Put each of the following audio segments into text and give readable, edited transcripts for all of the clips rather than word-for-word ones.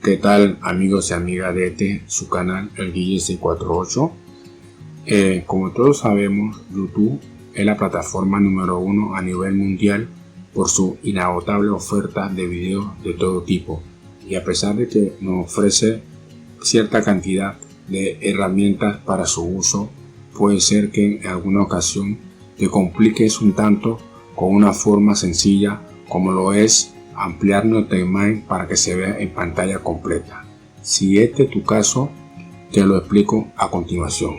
¿Qué tal, amigos y amigas de su canal, el Guille 648? Como todos sabemos, YouTube es la plataforma número 1 a nivel mundial por su inagotable oferta de videos de todo tipo, y a pesar de que nos ofrece cierta cantidad de herramientas para su uso, puede ser que en alguna ocasión te compliques un tanto con una forma sencilla como lo es ampliar nuestra imagen para que se vea en pantalla completa. Si este es tu caso, te lo explico a continuación.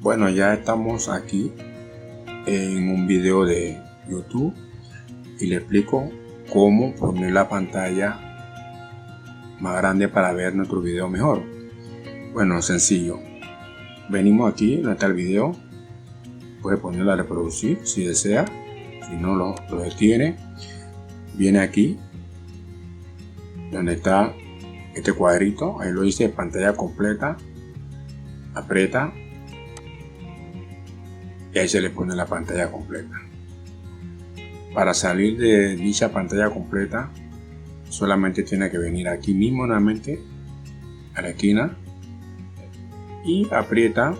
Bueno, ya estamos aquí en un video de YouTube y le explico cómo poner la pantalla más grande para ver nuestro video mejor. Bueno, sencillo. Venimos aquí donde está el video, puede ponerlo a reproducir si desea, si no lo detiene. Viene aquí donde está este cuadrito, ahí lo dice pantalla completa, aprieta y ahí se le pone la pantalla completa. Para salir de dicha pantalla completa solamente tiene que venir aquí mismo nuevamente a la esquina y aprieta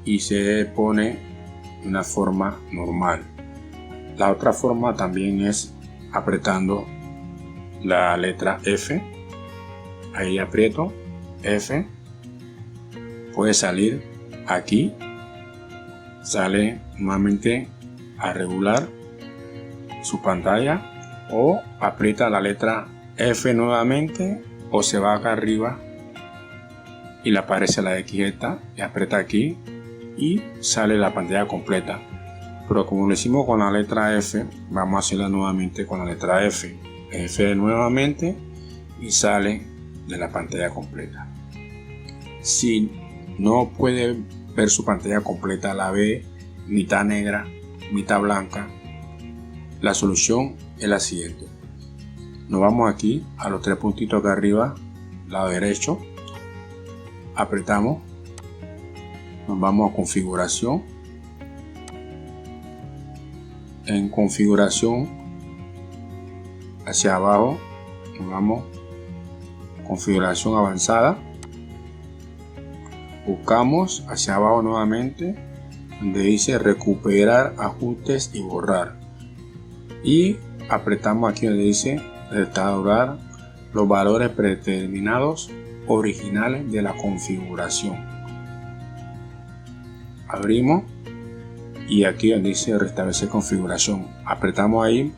y se pone de una forma normal. La otra forma también es apretando la letra F. Ahí aprieto F, puede salir aquí, sale nuevamente a regular su pantalla, o aprieta la letra F nuevamente, o se va acá arriba y le aparece la X esta y aprieta aquí y sale la pantalla completa. Pero como lo hicimos con la letra F, vamos a hacerla nuevamente con la letra F. F nuevamente y sale de la pantalla completa. Si no puede ver su pantalla completa, la ve mitad negra, mitad blanca, la solución es la siguiente. Nos vamos aquí a los tres puntitos acá arriba, lado derecho, apretamos, nos vamos a configuración. En configuración hacia abajo nos vamos a configuración avanzada, buscamos hacia abajo nuevamente donde dice recuperar ajustes y borrar, y apretamos aquí donde dice restaurar los valores predeterminados originales de la configuración. Abrimos y aquí donde dice restablecer configuración, apretamos ahí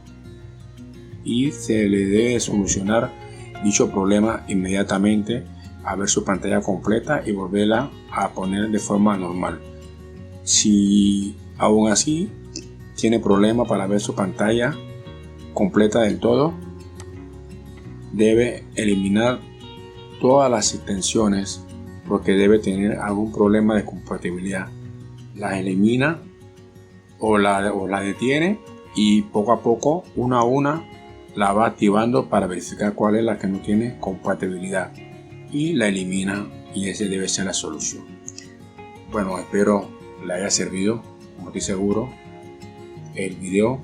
y se le debe solucionar dicho problema inmediatamente, a ver su pantalla completa y volverla a poner de forma normal. Si aún así tiene problema para ver su pantalla completa del todo, debe eliminar todas las extensiones porque debe tener algún problema de compatibilidad. Las elimina o la detiene y poco a poco, una a una, la va activando para verificar cuál es la que no tiene compatibilidad y la elimina, y esa debe ser la solución. Bueno, espero le haya servido, como estoy seguro, el video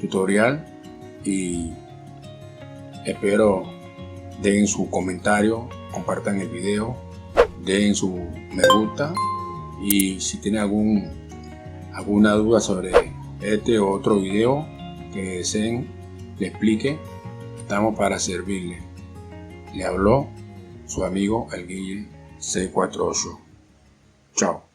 tutorial, y espero den su comentario, compartan el video, den su me gusta, y si tienen alguna duda sobre este o otro video que deseen le explique, estamos para servirle. Le habló su amigo el Guille 648. Chao.